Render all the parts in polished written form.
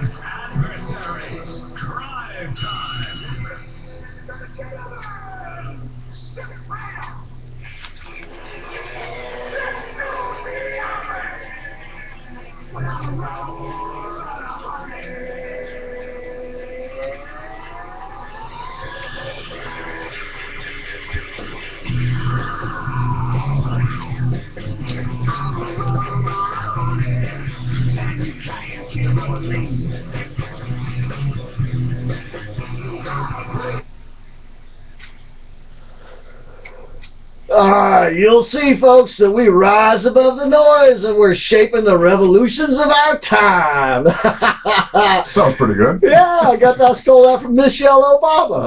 Adversaries, Drive Time. You'll see, folks, that we rise above the noise and we're shaping the revolutions of our time. Sounds pretty good. Yeah, I got that stole that from Michelle Obama.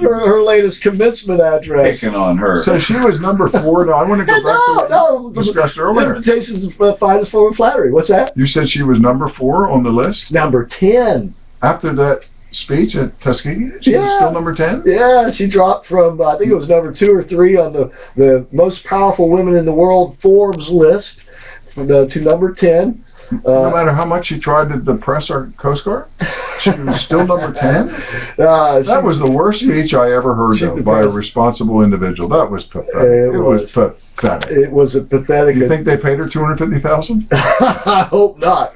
Her latest commencement address. Picking on her. So she was number 4. Now I want to go back to what you discussed earlier. Invitations of finest form of flattery. What's that? You said she was number 4 on the list? Number 10. After that speech at Tuskegee? She was still number 10? Yeah, she dropped from, I think it was number 2 or 3 on the most powerful women in the world Forbes list to number 10. No matter how much she tried to depress our Coast Guard? She was still number 10? That was the worst speech I ever heard of by a responsible individual. That was pathetic. It was pathetic. It was a pathetic. You think they paid her $250,000? I hope not.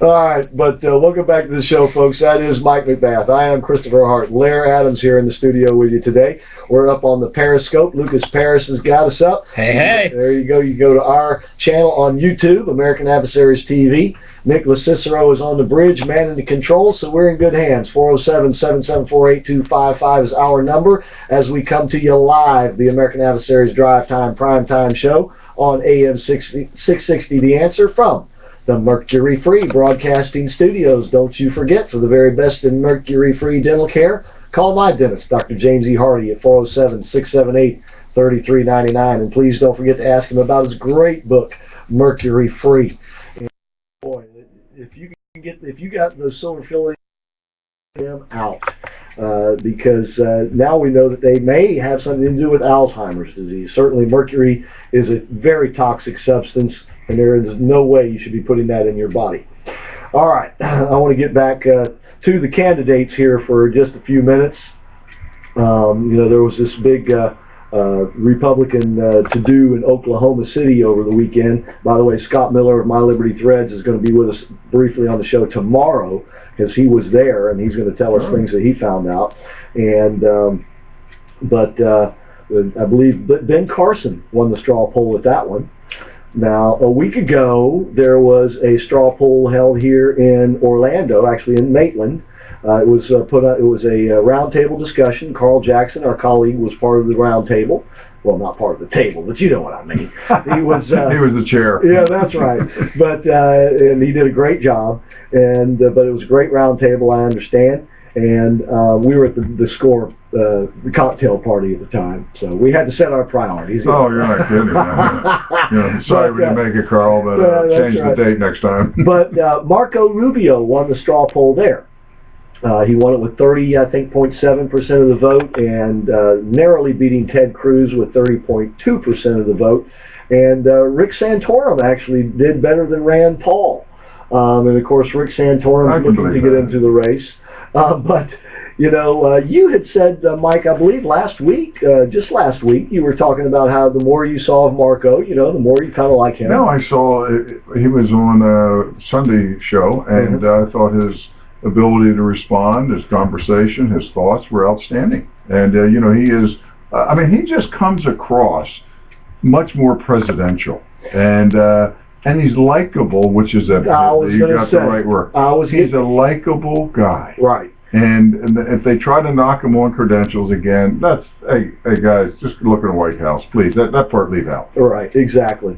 All right, but welcome back to the show, folks. That is Mike McBath. I am Christopher Hart. Lair Adams here in the studio with you today. We're up on the Periscope. Lucas Paris has got us up. Hey. There you go. You go to our channel on YouTube, American Adversaries TV. Nicholas Cicero is on the bridge, manning the controls, so we're in good hands. 407-774-8255 is our number as we come to you live, the American Adversaries Drive Time Primetime Show on AM 660 The Answer from the Mercury Free Broadcasting Studios. Don't you forget, for the very best in Mercury Free dental care, call my dentist, Dr. James E. Hardy, at 407-678-3399. And please don't forget to ask him about his great book, Mercury Free. And boy, if you got those silver fillings, them out. Because now we know that they may have something to do with Alzheimer's disease. Certainly mercury is a very toxic substance, and there is no way you should be putting that in your body. All right, I want to get back to the candidates here for just a few minutes. There was this big Republican to-do in Oklahoma City over the weekend. By the way, Scott Miller of My Liberty Threads is going to be with us briefly on the show tomorrow, because he was there and he's going to tell us things that he found out. And I believe Ben Carson won the straw poll at that one. Now, a week ago, there was a straw poll held here in Orlando, actually in Maitland. It was a roundtable discussion. Carl Jackson, our colleague, was part of the roundtable. Well, not part of the table, but you know what I mean. He was he was the chair. Yeah, that's right. But and he did a great job. And but it was a great roundtable, I understand. And we were at the cocktail party at the time, so we had to set our priorities. Oh, you're not kidding. Sorry we didn't make it, Carl, but change the date next time. But Marco Rubio won the straw poll there. He won it with 0.7% of the vote, and narrowly beating Ted Cruz with 30.2% of the vote. And Rick Santorum actually did better than Rand Paul. And of course, Rick Santorum is looking to get into the race. But you had said, Mike, I believe just last week, you were talking about how the more you saw of Marco, the more you kind of like him. No, I saw he was on a Sunday show, and I thought his ability to respond, his conversation, his thoughts were outstanding. And he is, he just comes across much more presidential, and he's likable, which is you got the right word. He's a likable guy. Right. And if they try to knock him on credentials again, that's, hey guys, just look at the White House, please. That part leave out. Right, exactly.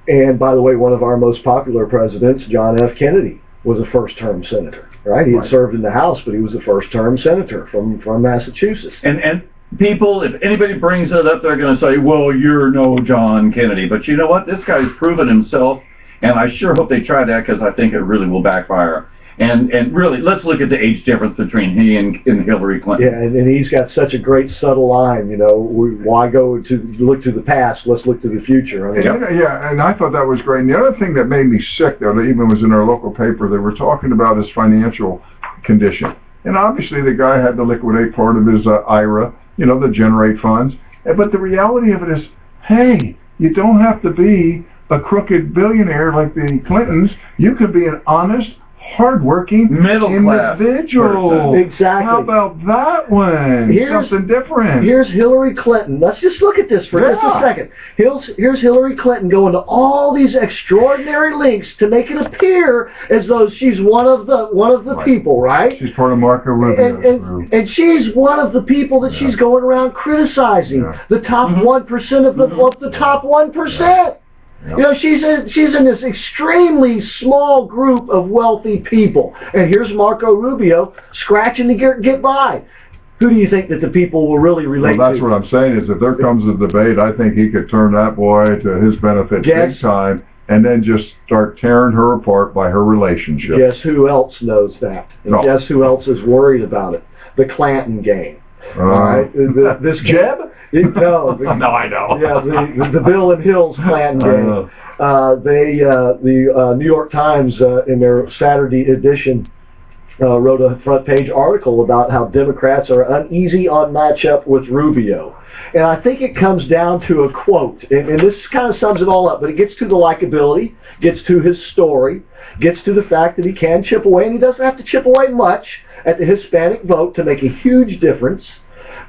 And by the way, one of our most popular presidents, John F. Kennedy, was a first-term senator. Right, he had served in the House, but he was a first-term senator from Massachusetts. And people, if anybody brings it up, they're going to say, well, you're no John Kennedy. But you know what? This guy's proven himself, and I sure hope they try that, because I think it really will backfire. And really, let's look at the age difference between he and Hillary Clinton. Yeah, and he's got such a great subtle line, why go to look to the past, let's look to the future. I mean, yeah, and I thought that was great. And the other thing that made me sick, though, that even was in our local paper, they were talking about his financial condition. And obviously the guy had to liquidate part of his IRA, the generate funds. But the reality of it is, hey, you don't have to be a crooked billionaire like the Clintons. You could be an honest, hardworking middle class individual. Exactly. How about that one? Something different. Here's Hillary Clinton. Let's just look at this for just a second. Here's Hillary Clinton going to all these extraordinary lengths to make it appear as though she's one of the people, right? She's part of Marco Rubio. And she's one of the people that she's going around criticizing. The top 1% of the top 1%. Yep. She's in this extremely small group of wealthy people, and here's Marco Rubio scratching to get by. Who do you think that the people will really relate to? Well, that's what I'm saying is if there comes a debate, I think he could turn that boy to his benefit big time, and then just start tearing her apart by her relationship. Guess who else knows that? And guess who else is worried about it? The Clanton gang. All right, this Jeb? No, no, I know. Yeah, the Bill and Hills Clanton gang. The New York Times in their Saturday edition wrote a front page article about how Democrats are uneasy on matchup with Rubio. And I think it comes down to a quote, and this kind of sums it all up, but it gets to the likability, gets to his story, gets to the fact that he can chip away, and he doesn't have to chip away much at the Hispanic vote to make a huge difference.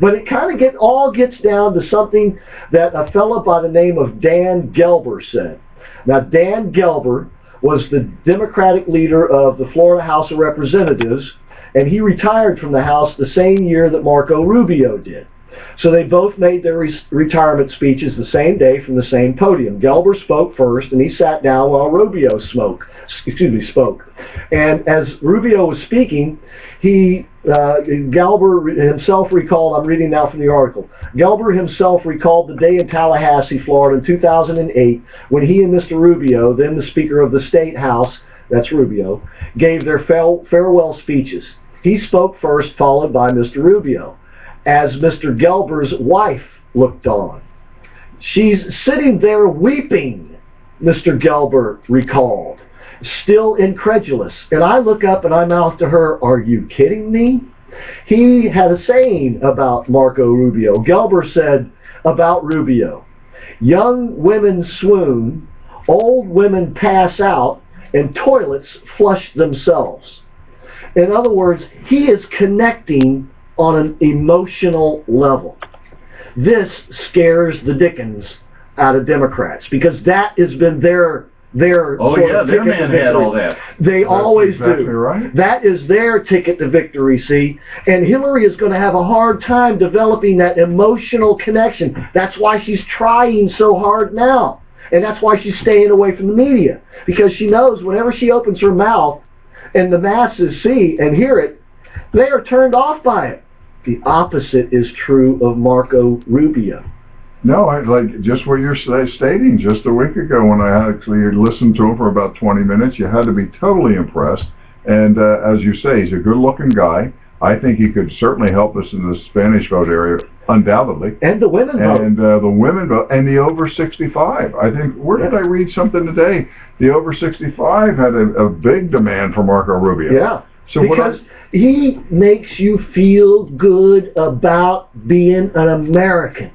But it kind of all gets down to something that a fellow by the name of Dan Gelber said. Now, Dan Gelber was the Democratic leader of the Florida House of Representatives, and he retired from the House the same year that Marco Rubio did. So they both made their retirement speeches the same day from the same podium. Gelber spoke first, and he sat down while Rubio spoke. And as Rubio was speaking, Gelber himself recalled, I'm reading now from the article, Gelber himself recalled the day in Tallahassee, Florida in 2008 when he and Mr. Rubio, then the Speaker of the State House, that's Rubio, gave their farewell speeches. He spoke first, followed by Mr. Rubio. As Mr. Gelber's wife looked on. She's sitting there weeping, Mr. Gelber recalled, still incredulous. And I look up and I mouth to her, "Are you kidding me?" He had a saying about Marco Rubio. Gelber said about Rubio, "Young women swoon, old women pass out, and toilets flush themselves." In other words, he is connecting on an emotional level. This scares the dickens out of Democrats because that has been their their man had all that. They always exactly do. Right. That is their ticket to victory, see? And Hillary is going to have a hard time developing that emotional connection. That's why she's trying so hard now. And that's why she's staying away from the media. Because she knows whenever she opens her mouth and the masses see and hear it, they are turned off by it. The opposite is true of Marco Rubio. No, like just what you're stating just a week ago when I actually listened to him for about 20 minutes, you had to be totally impressed. And as you say, he's a good-looking guy. I think he could certainly help us in the Spanish vote area, undoubtedly. And the women vote. And the women vote, and the over 65. I think, where did I read something today? The over 65 had a big demand for Marco Rubio. Yeah, so because he makes you feel good about being an American.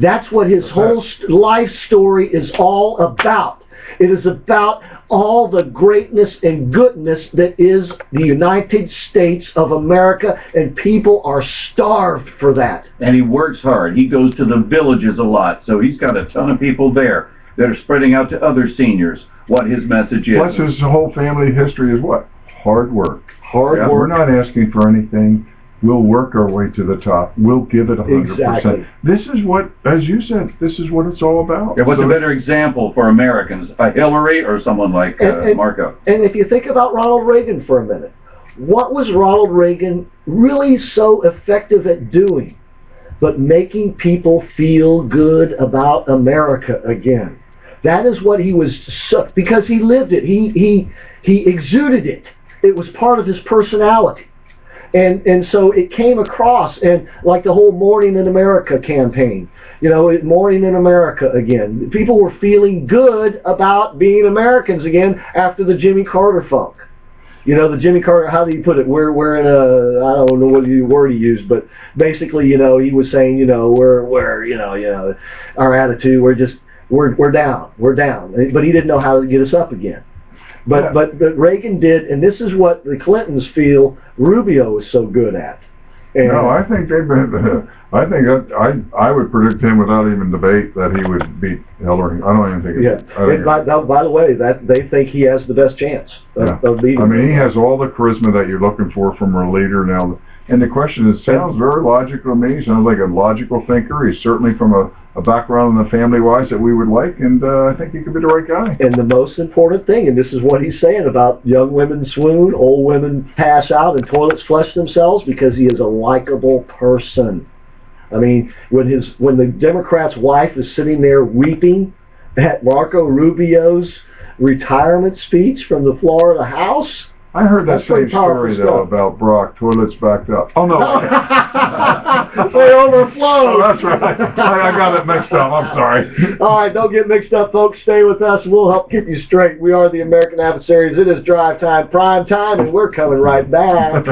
That's what his whole life story is all about. It is about all the greatness and goodness that is the United States of America, and people are starved for that. And he works hard. He goes to the villages a lot, so he's got a ton of people there that are spreading out to other seniors what his message is. Plus his whole family history is what? Hard work. Hard work. We're not asking for anything. We'll work our way to the top. We'll give it 100%. Exactly. This is what, as you said, this is what it's all about. Yeah, what's a better example for Americans, a Hillary or someone like Marco? And if you think about Ronald Reagan for a minute, what was Ronald Reagan really so effective at doing but making people feel good about America again? That is what he was, because he lived it. He exuded it. it was part of his personality. And so it came across, and like the whole Morning in America campaign, you know, Morning in America again. People were feeling good about being Americans again after the Jimmy Carter funk. You know, the Jimmy Carter, how do you put it? We're in a, I don't know what word he used, but basically, you know, he was saying, you know, we're you know, our attitude, we're down, but he didn't know how to get us up again. But Reagan did, and this is what the Clintons feel Rubio was so good at. And no, I think they've been. I think I would predict him without even debate that he would beat Hillary. I don't even think. And by the way, that they think he has the best chance of beating. I mean, he has all the charisma that you're looking for from a leader now. And the question is, sounds very logical to me. He sounds like a logical thinker. He's certainly from a background in the family-wise that we would like, and I think he could be the right guy. And the most important thing, and this is what he's saying about young women swoon, old women pass out, and toilets flush themselves, because he is a likable person. I mean, when the Democrat's wife is sitting there weeping at Marco Rubio's retirement speech from the floor of the House. I heard that same story, though, about Brock, toilets backed up. Oh, no. They overflowed. Oh, that's right. I got it mixed up. I'm sorry. All right, don't get mixed up, folks. Stay with us. We'll help keep you straight. We are the American Adversaries. It is drive time, prime time, and we're coming right back.